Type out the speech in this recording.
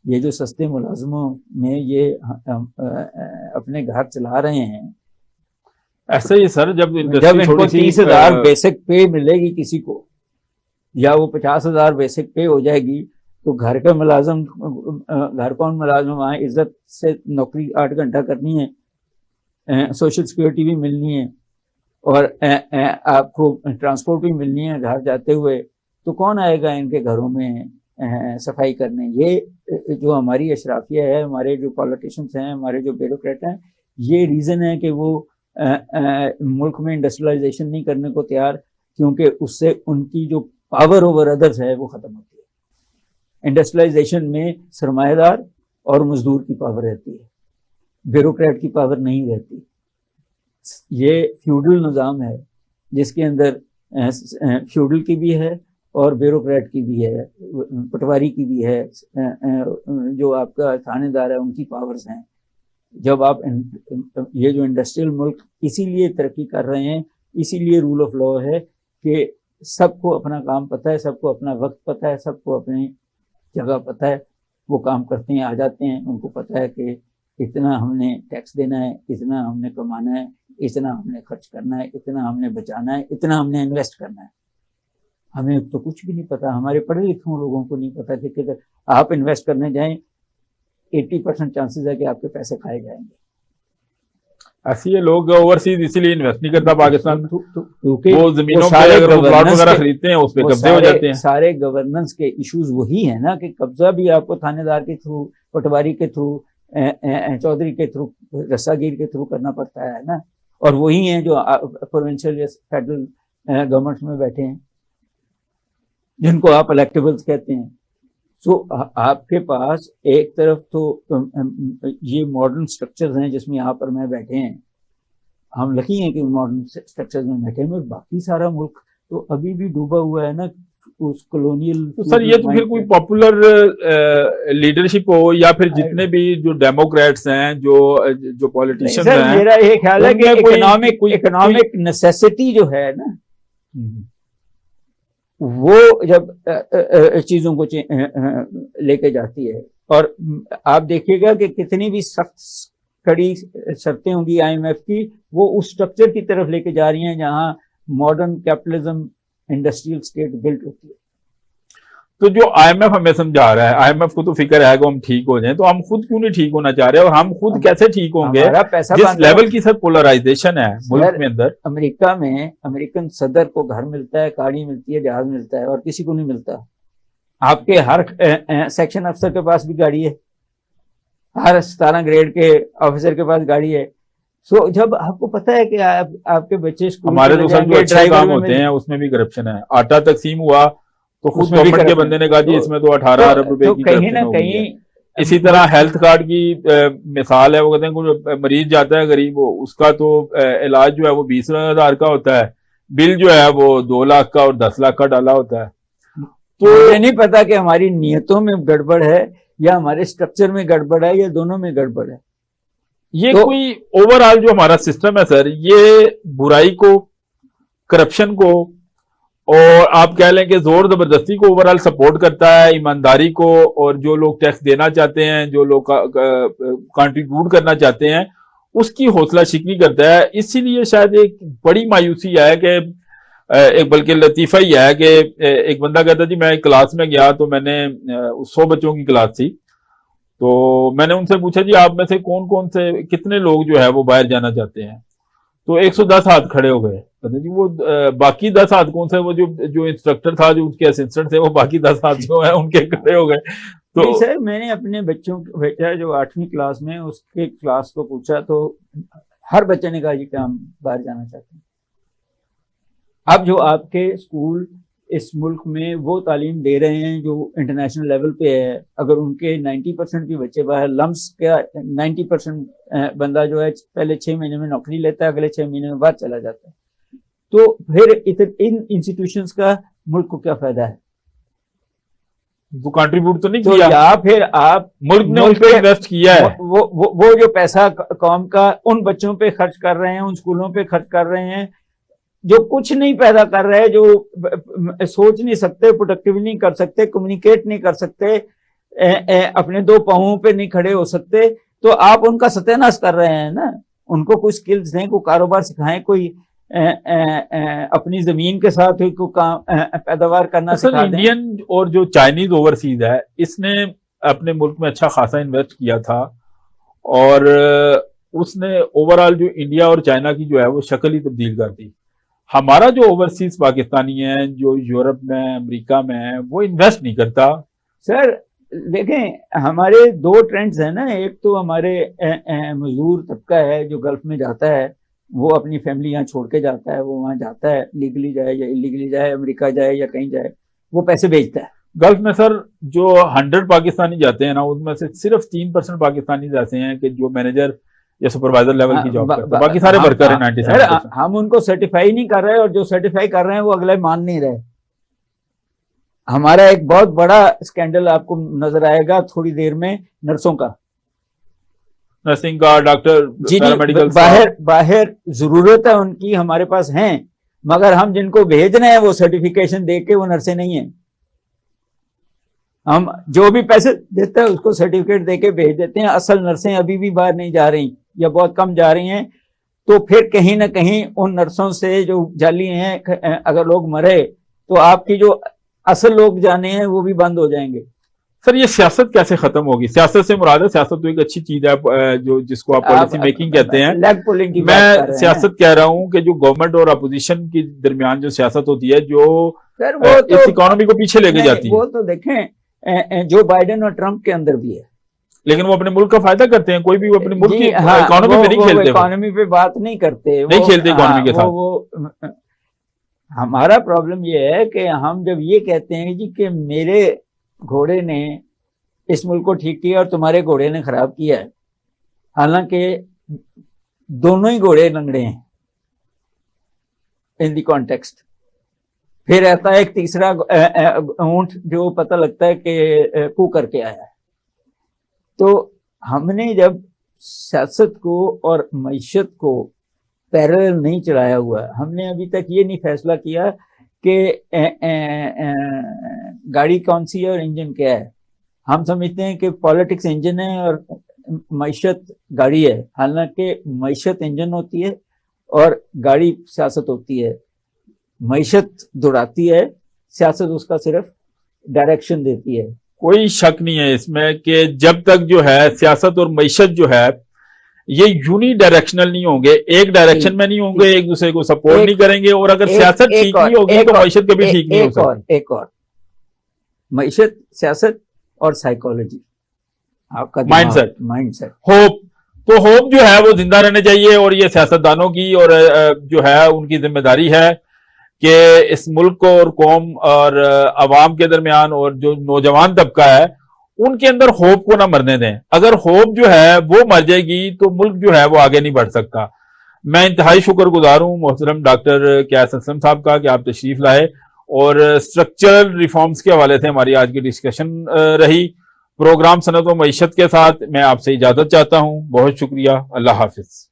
یہ جو سستے ملازموں میں یہ اپنے گھر چلا رہے ہیں. ایسا ہی سر جب ان کو 30,000 بیسک پے ملے گی کسی کو یا وہ 50,000 بیسک پے ہو جائے گی تو گھر کا ملازم گھر کون ملازم وہاں عزت سے نوکری 8 گھنٹہ کرنی ہے, سوشل سیکورٹی بھی ملنی ہے اور آپ کو ٹرانسپورٹ بھی ملنی ہے گھر جاتے ہوئے, تو کون آئے گا ان کے گھروں میں صفائی کرنے؟ یہ جو ہماری اشرافیہ ہے, ہمارے جو پالیٹیشنس ہیں, ہمارے جو بیوروکریٹ ہیں, یہ ریزن ہے کہ وہ ملک میں انڈسٹریلائزیشن نہیں کرنے کو تیار, کیونکہ اس سے ان کی جو پاور اوور ادرس ہے وہ ختم ہوتی ہے. انڈسٹریلائزیشن میں سرمایہ دار اور مزدور کی پاور رہتی ہے, بیوروکریٹ کی پاور نہیں رہتی. یہ فیوڈل نظام ہے جس کے اندر فیوڈل کی بھی ہے اور بیوروکریٹ کی بھی ہے, پٹواری کی بھی ہے, جو آپ کا تھانے دار ہے ان کی پاورز ہیں. جب آپ یہ جو انڈسٹریل ملک اسی لیے ترقی کر رہے ہیں, اسی لیے رول آف لا ہے کہ سب کو اپنا کام پتہ ہے, سب کو اپنا وقت پتہ ہے, سب کو اپنی جگہ پتہ ہے, وہ کام کرتے ہیں آ جاتے ہیں. ان کو پتہ ہے کہ اتنا ہم نے ٹیکس دینا ہے, اتنا ہم نے کمانا ہے, اتنا ہم نے خرچ کرنا ہے, اتنا ہم نے بچانا ہے, اتنا ہم نے انویسٹ کرنا ہے. ہمیں تو کچھ بھی نہیں پتا, ہمارے پڑھے لکھے لوگوں کو نہیں پتا کہ کدھر آپ انویسٹ کرنے جائیں 80% چانسز ہے کہ آپ کے پیسے کھائے جائیں گے. ایسے یہ لوگ اوورسیز اسی لیے انویسٹ نہیں کرتا پاکستان, کیونکہ وہ زمینوں پہ اگر وہ پلاٹ وغیرہ خریدتے ہیں اس پہ قبضے ہو جاتے ہیں. سارے گورننس کے ایشوز وہی ہیں نا, کہ قبضہ بھی آپ کو تھانے دار کے تھرو, پٹواری کے تھرو, چودھری کے تھرو, رسا گیر کے تھرو کرنا پڑتا ہے نا, اور وہی ہیں جو پروونشل یا فیڈرل گورنمنٹ میں بیٹھے ہیں جن کو آپ الیکٹیبلز کہتے ہیں. سو آپ کے پاس ایک طرف تو یہ ماڈرن سٹرکچرز ہیں جس میں یہاں پر میں بیٹھے ہیں, ہم لکی ہیں کہ ماڈرن سٹرکچرز میں بیٹھے ہیں, اور باقی سارا ملک تو ابھی بھی ڈوبا ہوا ہے نا اس کولونیل. سر یہ تو پھر کوئی پاپولر لیڈرشپ ہو یا پھر جتنے بھی جو ڈیموکریٹس ہیں, جو پالیٹیشنز ہیں, میرا یہ خیال ہے کہ اکنامک نیسیسٹی جو ہے نا, وہ جب چیزوں کو لے کے جاتی ہے, اور آپ دیکھیے گا کہ کتنی بھی سخت کڑی شرطیں ہوں گی IMF کی, وہ اس سٹرکچر کی طرف لے کے جا رہی ہیں جہاں modern capitalism industrial state built ہوتی ہے. تو جو IMF ہمیں سمجھا رہا ہے, IMF کو تو فکر ہے کہ ہم ٹھیک ہو جائیں, تو ہم خود کیوں نہیں ٹھیک ہونا چاہ رہے, اور ہم خود کیسے ٹھیک ہوں گے جس لیول کی سر پولرائزیشن ہے ملک میں اندر. امریکہ میں امریکن صدر کو گھر ملتا ہے, گاڑی ملتی ہے, جہاز ملتا ہے, اور کسی کو نہیں ملتا. آپ کے ہر سیکشن افسر کے پاس بھی گاڑی ہے, ہر 17 گریڈ کے آفیسر کے پاس گاڑی ہے. سو جب آپ کو پتا ہے کہ آپ کے بچے اسکول, ہمارے تو سر جو اچھے کام ہوتے ہیں اس میں بھی کرپشن ہے. آٹا تقسیم ہوا تو خود گورنمنٹ کے بندے نے کہا جی اس میں تو 18 ارب روپے کی کرپشن ہو گئی ہے. اسی طرح ہیلتھ کارڈ کی مثال ہے, وہ کہتے ہیں کوئی مریض جاتا ہے غریب, اس کا تو علاج جو ہے وہ 20,000 کا ہوتا ہے, بل جو ہے وہ 2 لاکھ کا اور 10 لاکھ کا ڈالا ہوتا ہے. تو یہ نہیں پتا کہ ہماری نیتوں میں گڑبڑ ہے یا ہمارے سٹرکچر میں گڑبڑ ہے یا دونوں میں گڑبڑ ہے. یہ کوئی اوور آل جو ہمارا سسٹم ہے سر, یہ برائی کو, کرپشن کو, اور آپ کہہ لیں کہ زور زبردستی کو اوور آل سپورٹ کرتا ہے, ایمانداری کو, اور جو لوگ ٹیکس دینا چاہتے ہیں, جو لوگ کنٹریبیوٹ کرنا چاہتے ہیں, اس کی حوصلہ شکنی کرتا ہے. اسی لیے شاید ایک بڑی مایوسی ہے کہ ایک بلکہ لطیفہ ہی ہے کہ ایک بندہ کہتا جی میں ایک کلاس میں گیا تو میں نے 100 بچوں کی کلاس تھی, تو میں نے ان سے پوچھا جی آپ میں سے کون کون سے کتنے لوگ جو ہے وہ باہر جانا چاہتے ہیں, تو 110 ہاتھ کھڑے ہو گئے. جی وہ باقی 10 ہاتھ کون سے, وہ جو انسٹرکٹر تھا, جو اس کے اسسٹنٹ تھے, وہ باقی 10 ہاتھ جو ہیں ان کے کھڑے ہو گئے. تو سر میں نے اپنے بچوں کو بیٹا جو 8ویں کلاس میں, اس کے کلاس کو پوچھا تو ہر بچے نے کہا جی کہ ہم باہر جانا چاہتے ہیں. اب جو آپ کے اسکول اس ملک میں وہ تعلیم دے رہے ہیں جو انٹرنیشنل لیول پہ ہے, اگر ان کے 90% بھی بچے باہر, لمس کا 90% بندہ جو ہے پہلے 6 مہینے میں نوکری لیتا ہے, اگلے 6 مہینے میں بعد چلا جاتا ہے, تو پھر ان انسٹیٹیوشنز کا ملک کو کیا فائدہ ہے؟ وہ کنٹریبیوٹ تو نہیں کیا, یا پھر آپ ملک نے ان پہ انویسٹ کیا ہے, وہ جو پیسہ قوم کا ان بچوں پہ خرچ کر رہے ہیں, ان اسکولوں پہ خرچ کر رہے ہیں جو کچھ نہیں پیدا کر رہے, جو سوچ نہیں سکتے, پروڈکٹیو نہیں کر سکتے, کمیونیکیٹ نہیں کر سکتے, اپنے دو پاؤں پہ نہیں کھڑے ہو سکتے تو آپ ان کا ستیہ کر رہے ہیں نا. ان کو کوئی سکلز دیں, کوئی کاروبار سکھائیں, کوئی اپنی زمین کے ساتھ کوئی کام پیداوار کرنا سکھا دیں. انڈین اور جو چائنیز اوورسیز ہے اس نے اپنے ملک میں اچھا خاصا انویسٹ کیا تھا, اور اس نے اوورآل جو انڈیا اور چائنا کی جو ہے وہ شکل ہی تبدیل کر دی. ہمارا جو اوورسیز پاکستانی ہیں جو یورپ میں امریکہ میں ہے وہ انویسٹ نہیں کرتا. سر دیکھیں ہمارے دو ٹرینڈز ہیں نا, ایک تو ہمارے مزدور طبقہ ہے جو گلف میں جاتا ہے, وہ اپنی فیملی یہاں چھوڑ کے جاتا ہے, وہ وہاں جاتا ہے لیگلی جائے یا انلیگلی جائے, امریکہ جائے یا کہیں جائے, وہ پیسے بھیجتا ہے. گلف میں سر جو 100 پاکستانی جاتے ہیں نا ان میں سے صرف 3% پاکستانی ایسے ہیں کہ جو مینیجر یا سپروائزر لیول کی جاب کرتے ہیں, باقی سارے ورکر ہیں 97%. ہم ان کو سرٹیفائی نہیں کر رہے, اور جو سرٹیفائی کر رہے ہیں وہ اگلے مان نہیں رہے. ہمارا ایک بہت بڑا اسکینڈل آپ کو نظر آئے گا تھوڑی دیر میں, نرسوں کا, نرسنگ کا, ڈاکٹر, پیرامیڈیکل. باہر ضرورت ہے ان کی, ہمارے پاس ہیں, مگر ہم جن کو بھیج رہے ہیں وہ سرٹیفیکیشن دے کے وہ نرسیں نہیں ہیں. ہم جو بھی پیسے دیتے ہیں اس کو سرٹیفکیٹ دے کے بھیج دیتے ہیں. اصل نرسیں ابھی بھی باہر نہیں جا رہی یا بہت کم جا رہی ہیں. تو پھر کہیں نہ کہیں ان نرسوں سے جو جعلی ہیں, اگر لوگ مرے تو آپ کی جو اصل لوگ جانے ہیں وہ بھی بند ہو جائیں گے. سر یہ سیاست کیسے ختم ہوگی؟ سیاست سے مراد ہے, سیاست تو ایک اچھی چیز ہے جو جس کو آپ پالیسی میکنگ کہتے ہیں. لیگ پولنگ کی میں سیاست کہہ رہا ہوں کہ جو گورنمنٹ اور اپوزیشن کے درمیان جو سیاست ہوتی ہے جو اس اکانومی کو پیچھے لے کے جاتی ہے, وہ تو دیکھیں جو بائیڈن اور ٹرمپ کے اندر بھی ہے, لیکن وہ اپنے ملک کا فائدہ کرتے ہیں. کوئی بھی وہ اپنے ملک کی اکانومی پہ نہیں کھیلتے, اکانومی پہ بات نہیں کرتے, نہیں کھیلتے اکانومی کے ساتھ. ہمارا پرابلم یہ ہے کہ ہم جب یہ کہتے ہیں جی کہ میرے گھوڑے نے اس ملک کو ٹھیک کیا اور تمہارے گھوڑے نے خراب کیا ہے, حالانکہ دونوں ہی گھوڑے لنگڑے ہیں ان دی کانٹیکسٹ. پھر آتا ہے ایک تیسرا اونٹ جو پتہ لگتا ہے کہ کو کر کے آیا ہے. تو ہم نے جب سیاست کو اور معیشت کو پیرل نہیں چلایا ہوا, ہم نے ابھی تک یہ نہیں فیصلہ کیا کہ گاڑی کون سی ہے اور انجن کیا ہے. ہم سمجھتے ہیں کہ پالیٹکس انجن ہے اور معیشت گاڑی ہے, حالانکہ معیشت انجن ہوتی ہے اور گاڑی سیاست ہوتی ہے. معیشت دوڑاتی ہے, سیاست اس کا صرف ڈائریکشن دیتی ہے. کوئی شک نہیں ہے اس میں کہ جب تک جو ہے سیاست اور معیشت جو ہے یہ یونی ڈائریکشنل نہیں ہوں گے, ایک ڈائریکشن میں نہیں ہوں گے, ایک دوسرے کو سپورٹ نہیں کریں گے, اور اگر سیاست ٹھیک نہیں ہوگی تو معیشت کبھی ٹھیک نہیں ہو سکتی. ایک اور معیشت, سیاست اور سائیکالوجی, آپ کا مائنڈ سیٹ, ہوپ. تو ہوپ جو ہے وہ زندہ رہنے چاہیے, اور یہ سیاستدانوں کی اور جو ہے ان کی ذمہ داری ہے کہ اس ملک کو اور قوم اور عوام کے درمیان اور جو نوجوان طبقہ ہے ان کے اندر ہوپ کو نہ مرنے دیں. اگر ہوپ جو ہے وہ مر جائے گی تو ملک جو ہے وہ آگے نہیں بڑھ سکتا. میں انتہائی شکر گزار ہوں محترم ڈاکٹر قیاس اسلم صاحب کا کہ آپ تشریف لائے, اور اسٹرکچرل ریفارمز کے حوالے سے ہماری آج کی ڈسکشن رہی. پروگرام صنعت و معیشت کے ساتھ میں آپ سے اجازت چاہتا ہوں. بہت شکریہ, اللہ حافظ.